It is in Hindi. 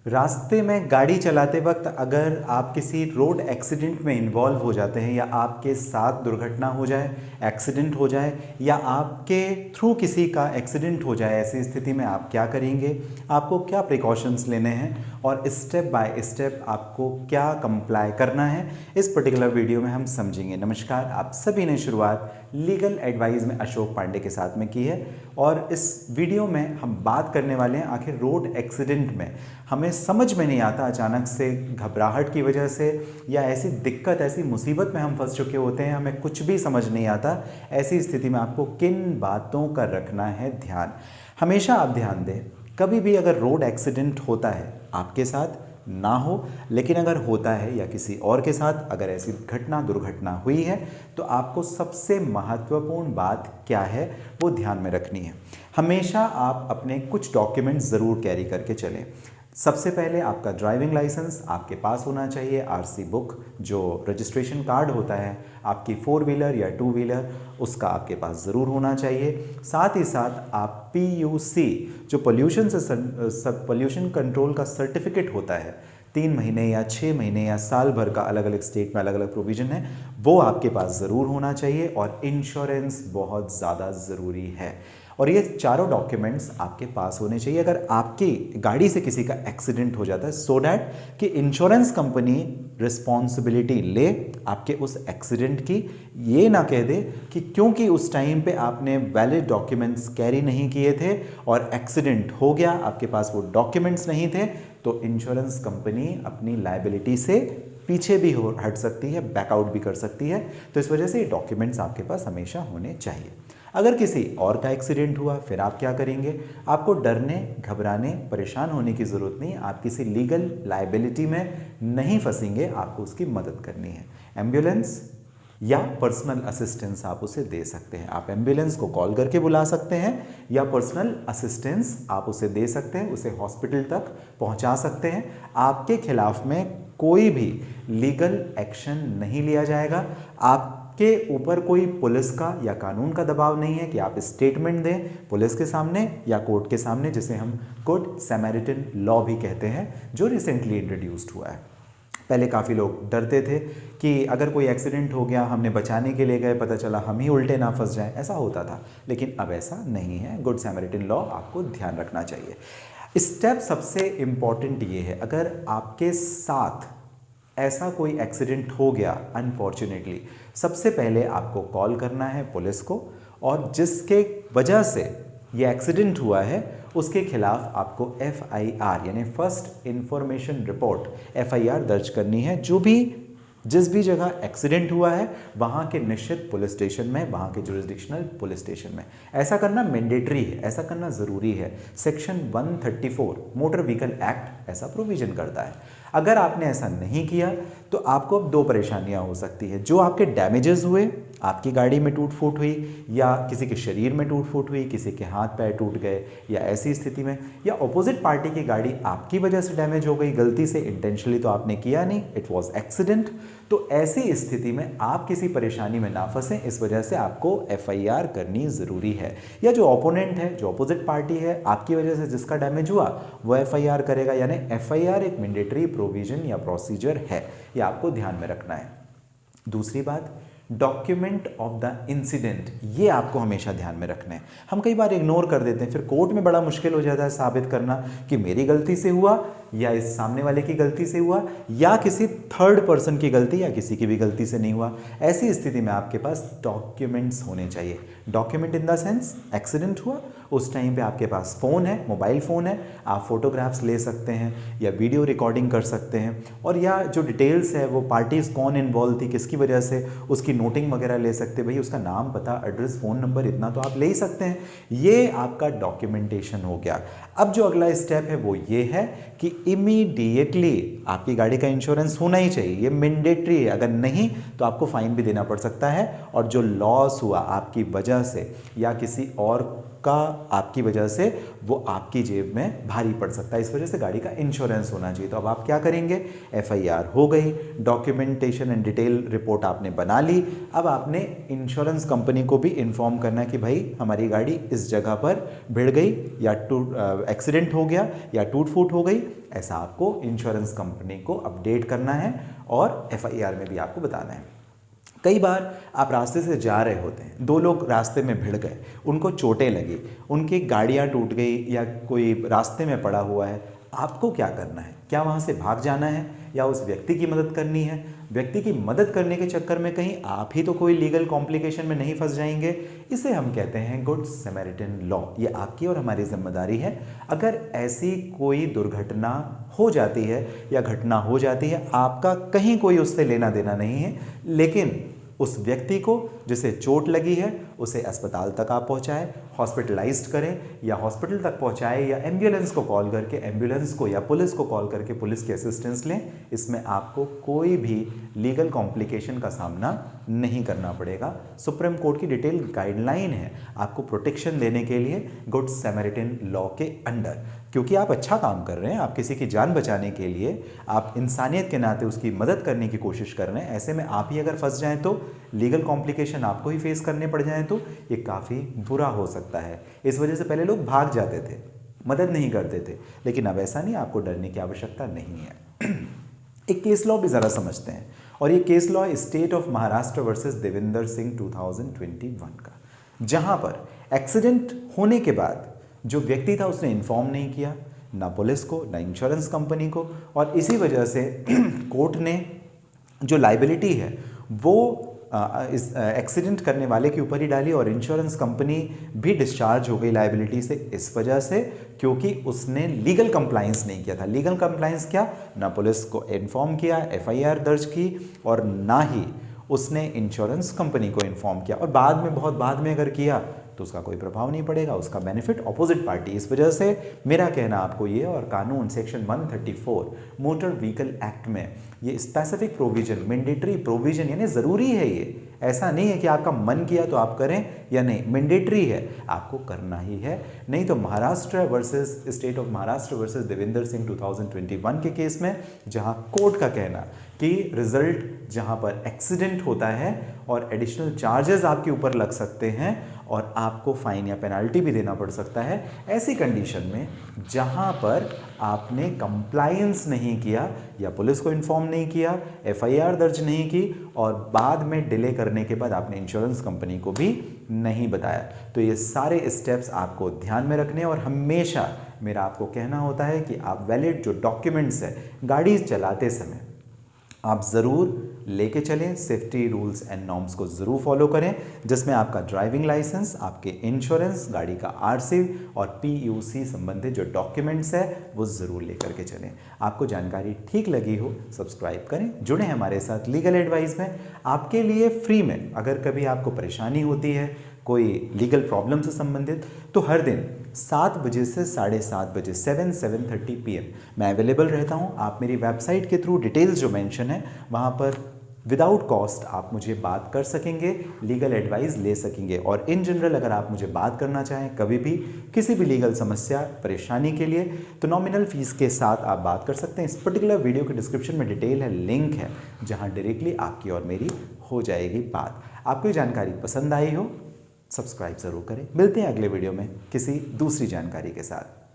रास्ते में गाड़ी चलाते वक्त अगर आप किसी रोड एक्सीडेंट में इन्वॉल्व हो जाते हैं या आपके साथ दुर्घटना हो जाए, एक्सीडेंट हो जाए या आपके थ्रू किसी का एक्सीडेंट हो जाए, ऐसी स्थिति में आप क्या करेंगे, आपको क्या प्रिकॉशंस लेने हैं और स्टेप बाय स्टेप आपको क्या कंप्लाई करना है, इस पर्टिकुलर वीडियो में हम समझेंगे। नमस्कार, आप सभी ने शुरुआत लीगल एडवाइस में अशोक पांडे के साथ में की है और इस वीडियो में हम बात करने वाले हैं आखिर रोड एक्सीडेंट में हमें समझ में नहीं आता, अचानक से घबराहट की वजह से या ऐसी दिक्कत, ऐसी मुसीबत में हम फंस चुके होते हैं, हमें कुछ भी समझ नहीं आता। ऐसी स्थिति में आपको किन बातों का रखना है ध्यान। हमेशा आप ध्यान दें, कभी भी अगर रोड एक्सीडेंट होता है, आपके साथ ना हो लेकिन अगर होता है या किसी और के साथ अगर ऐसी घटना दुर्घटना हुई है तो आपको सबसे महत्वपूर्ण बात क्या है वो ध्यान में रखनी है। हमेशा आप अपने कुछ डॉक्यूमेंट्स ज़रूर कैरी करके चलें। सबसे पहले आपका ड्राइविंग लाइसेंस आपके पास होना चाहिए, आरसी बुक जो रजिस्ट्रेशन कार्ड होता है, आपकी 4 व्हीलर या 2 व्हीलर उसका आपके पास ज़रूर होना चाहिए। साथ ही साथ आप PUC जो पोल्यूशन कंट्रोल का सर्टिफिकेट होता है, 3 महीने या 6 महीने या साल भर का, अलग अलग स्टेट में अलग अलग प्रोविज़न है, वो आपके पास ज़रूर होना चाहिए। और इंश्योरेंस बहुत ज़्यादा ज़रूरी है और ये चारों डॉक्यूमेंट्स आपके पास होने चाहिए अगर आपकी गाड़ी से किसी का एक्सीडेंट हो जाता है, सो डैट कि इंश्योरेंस कंपनी रिस्पॉन्सिबिलिटी ले आपके उस एक्सीडेंट की। ये ना कह दे कि क्योंकि उस टाइम पे आपने वैलिड डॉक्यूमेंट्स कैरी नहीं किए थे और एक्सीडेंट हो गया, आपके पास वो डॉक्यूमेंट्स नहीं थे, तो इंश्योरेंस कंपनी अपनी लायबिलिटी से पीछे भी हट सकती है, बैकआउट भी कर सकती है। तो इस वजह से ये डॉक्यूमेंट्स आपके पास हमेशा होने चाहिए। अगर किसी और का एक्सीडेंट हुआ फिर आप क्या करेंगे? आपको डरने, घबराने, परेशान होने की ज़रूरत नहीं। आप किसी लीगल लायबिलिटी में नहीं फंसेंगे, आपको उसकी मदद करनी है। एम्बुलेंस या पर्सनल असिस्टेंस आप उसे दे सकते हैं। आप एम्बुलेंस को कॉल करके बुला सकते हैं या पर्सनल असिस्टेंस आप उसे दे सकते हैं, उसे हॉस्पिटल तक पहुंचा सकते हैं। आपके खिलाफ में कोई भी लीगल एक्शन नहीं लिया जाएगा। आपके ऊपर कोई पुलिस का या कानून का दबाव नहीं है कि आप स्टेटमेंट दें पुलिस के सामने या कोर्ट के सामने, जिसे हम गुड सैमरिटन लॉ भी कहते हैं, जो रिसेंटली इंट्रोड्यूस्ड हुआ है। पहले काफ़ी लोग डरते थे कि अगर कोई एक्सीडेंट हो गया, हमने बचाने के लिए गए, पता चला हम ही उल्टे ना फंस जाएं, ऐसा होता था। लेकिन अब ऐसा नहीं है। गुड सैमरिटन लॉ आपको ध्यान रखना चाहिए। स्टेप सबसे इम्पॉर्टेंट ये है, अगर आपके साथ ऐसा कोई एक्सीडेंट हो गया अनफॉर्चुनेटली, सबसे पहले आपको कॉल करना है पुलिस को और जिसके वजह से ये एक्सीडेंट हुआ है उसके खिलाफ आपको FIR यानी फर्स्ट इंफॉर्मेशन रिपोर्ट FIR दर्ज करनी है। जिस भी जगह एक्सीडेंट हुआ है वहाँ के निश्चित पुलिस स्टेशन में, वहाँ के जुरिस्डिक्शनल पुलिस स्टेशन में। ऐसा करना मैंडेटरी है, ऐसा करना ज़रूरी है। सेक्शन 134 मोटर व्हीकल एक्ट ऐसा प्रोविज़न करता है। अगर आपने ऐसा नहीं किया तो आपको अब 2 परेशानियां हो सकती है। जो आपके डैमेजेस हुए, आपकी गाड़ी में टूट फूट हुई या किसी के शरीर में टूट फूट हुई, किसी के हाथ पैर टूट गए या ऐसी स्थिति में, या ऑपोजिट पार्टी की गाड़ी आपकी वजह से डैमेज हो गई, गलती से, इंटेंशनली तो आपने किया नहीं, इट वॉज एक्सीडेंट, तो ऐसी स्थिति में आप किसी परेशानी में ना फंसें, इस वजह से आपको FIR करनी ज़रूरी है। या जो ओपोनेंट है, जो ऑपोजिट पार्टी है, आपकी वजह से जिसका डैमेज हुआ वो FIR करेगा। यानी FIR एक मैंडेटरी प्रोविजन या प्रोसीजर है, ये आपको ध्यान में रखना है। दूसरी बात, डॉक्यूमेंट ऑफ द इंसिडेंट, ये आपको हमेशा ध्यान में रखना है। हम कई बार इग्नोर कर देते हैं, फिर कोर्ट में बड़ा मुश्किल हो जाता है साबित करना कि मेरी गलती से हुआ या इस सामने वाले की गलती से हुआ या किसी थर्ड पर्सन की गलती या किसी की भी गलती से नहीं हुआ। ऐसी स्थिति में आपके पास डॉक्यूमेंट्स होने चाहिए। Document in the sense, accident हुआ उस टाइम पे आपके पास फ़ोन है, मोबाइल फ़ोन है, आप फोटोग्राफ्स ले सकते हैं या वीडियो रिकॉर्डिंग कर सकते हैं, और या जो डिटेल्स है वो पार्टीज़ कौन इन्वॉल्व थी, किसकी वजह से, उसकी नोटिंग वगैरह ले सकते हैं। भाई उसका नाम, पता, एड्रेस, फ़ोन नंबर, इतना तो आप ले ही सकते हैं। ये आपका डॉक्यूमेंटेशन हो गया। अब जो अगला स्टेप है वो ये है कि इमीडिएटली आपकी गाड़ी का इंश्योरेंस होना ही चाहिए, ये मैंडेटरी है। अगर नहीं तो आपको फाइन भी देना पड़ सकता है और जो लॉस हुआ आपकी वजह से या किसी और का आपकी वजह से, वो आपकी जेब में भारी पड़ सकता है। इस वजह से गाड़ी का इंश्योरेंस होना चाहिए। तो अब आप क्या करेंगे? FIR हो गई, डॉक्यूमेंटेशन एंड डिटेल रिपोर्ट आपने बना ली, अब आपने इंश्योरेंस कंपनी को भी इन्फॉर्म करना है कि भाई हमारी गाड़ी इस जगह पर भिड़ गई या एक्सीडेंट हो गया या टूट फूट हो गई, ऐसा आपको इंश्योरेंस कंपनी को अपडेट करना है और FIR में भी आपको बताना है। कई बार आप रास्ते से जा रहे होते हैं, दो लोग रास्ते में भिड़ गए, उनको चोटें लगी, उनकी गाड़ियाँ टूट गई या कोई रास्ते में पड़ा हुआ है, आपको क्या करना है? क्या वहाँ से भाग जाना है या उस व्यक्ति की मदद करनी है? व्यक्ति की मदद करने के चक्कर में कहीं आप ही तो कोई लीगल कॉम्प्लिकेशन में नहीं फंस जाएंगे? इसे हम कहते हैं गुड समैरिटन लॉ। ये आपकी और हमारी जिम्मेदारी है। अगर ऐसी कोई दुर्घटना हो जाती है या घटना हो जाती है, आपका कहीं कोई उससे लेना देना नहीं है, लेकिन उस व्यक्ति को जिसे चोट लगी है उसे अस्पताल तक आप पहुंचाएं, हॉस्पिटलाइज्ड करें या हॉस्पिटल तक पहुंचाएं या एम्बुलेंस को कॉल करके एम्बुलेंस को या पुलिस को कॉल करके पुलिस की असिस्टेंस लें। इसमें आपको कोई भी लीगल कॉम्प्लिकेशन का सामना नहीं करना पड़ेगा। सुप्रीम कोर्ट की डिटेल गाइडलाइन है आपको प्रोटेक्शन देने के लिए गुड समैरिटन लॉ के अंडर, क्योंकि आप अच्छा काम कर रहे हैं, आप किसी की जान बचाने के लिए, आप इंसानियत के नाते उसकी मदद करने की कोशिश कर रहे हैं। ऐसे में आप ही अगर फंस जाएं तो लीगल कॉम्प्लिकेशन आपको ही फेस करने पड़ जाएं तो ये काफ़ी बुरा हो सकता है। इस वजह से पहले लोग भाग जाते थे, मदद नहीं करते थे, लेकिन अब ऐसा नहीं, आपको डरने की आवश्यकता नहीं है। एक केस लॉ भी ज़रा समझते हैं, और ये case law state of Maharashtra versus Devendra Singh 2021 का, जहां पर एक्सीडेंट होने के बाद जो व्यक्ति था उसने इन्फॉर्म नहीं किया, ना पुलिस को ना इंश्योरेंस कंपनी को, और इसी वजह से कोर्ट ने जो लाइबिलिटी है वो इस एक्सीडेंट करने वाले के ऊपर ही डाली, और इंश्योरेंस कंपनी भी डिस्चार्ज हो गई लाइबिलिटी से इस वजह से क्योंकि उसने लीगल कंप्लायंस नहीं किया था। लीगल कंप्लायंस क्या? ना पुलिस को इन्फॉर्म किया, FIR दर्ज की, और ना ही उसने इंश्योरेंस कंपनी को इन्फॉर्म किया, और बाद में बहुत बाद में अगर किया तो उसका कोई प्रभाव नहीं पड़ेगा, उसका बेनिफिट ऑपोजिट पार्टी। इस वजह से मेरा कहना आपको ये, और कानून सेक्शन 134 मोटर व्हीकल एक्ट में ये स्पेसिफिक प्रोविजन, मैंडेटरी प्रोविजन, यानी ज़रूरी है, ये ऐसा नहीं है कि आपका मन किया तो आप करें या नहीं, मैंडेटरी है, आपको करना ही है। नहीं तो Maharashtra versus state of Maharashtra versus Devendra Singh 2021 के केस में, जहां कोर्ट का कहना कि रिजल्ट जहां पर एक्सीडेंट होता है और एडिशनल चार्जेस आपके ऊपर लग सकते हैं और आपको फाइन या पेनल्टी भी देना पड़ सकता है, ऐसी कंडीशन में जहां पर आपने कंप्लायंस नहीं किया या पुलिस को इन्फॉर्म नहीं किया, FIR दर्ज नहीं की, और बाद में डिले करने के बाद आपने इंश्योरेंस कंपनी को भी नहीं बताया, तो ये सारे स्टेप्स आपको ध्यान में रखने। और हमेशा मेरा आपको कहना होता है कि आप वैलिड जो डॉक्यूमेंट्स है गाड़ी चलाते समय आप ज़रूर लेके चलें, सेफ्टी रूल्स एंड नॉर्म्स को ज़रूर फॉलो करें, जिसमें आपका ड्राइविंग लाइसेंस, आपके इंश्योरेंस, गाड़ी का RC और PUC संबंधित जो डॉक्यूमेंट्स है वो ज़रूर लेकर के चलें। आपको जानकारी ठीक लगी हो सब्सक्राइब करें, जुड़ें हमारे साथ लीगल एडवाइस में, आपके लिए फ्री में। अगर कभी आपको परेशानी होती है कोई लीगल प्रॉब्लम से संबंधित, तो हर दिन 7 बजे से 7:30 बजे 7:30 PM मैं अवेलेबल रहता हूं। आप मेरी वेबसाइट के थ्रू डिटेल्स जो मेंशन है वहां पर विदाउट कॉस्ट आप मुझे बात कर सकेंगे, लीगल एडवाइस ले सकेंगे। और इन जनरल अगर आप मुझे बात करना चाहें कभी भी किसी भी लीगल समस्या परेशानी के लिए, तो नॉमिनल फीस के साथ आप बात कर सकते हैं। इस पर्टिकुलर वीडियो के डिस्क्रिप्शन में डिटेल है, लिंक है, जहां डायरेक्टली आपकी और मेरी हो जाएगी बात। आपको ये जानकारी पसंद आई हो सब्सक्राइब ज़रूर करें। मिलते हैं अगले वीडियो में किसी दूसरी जानकारी के साथ।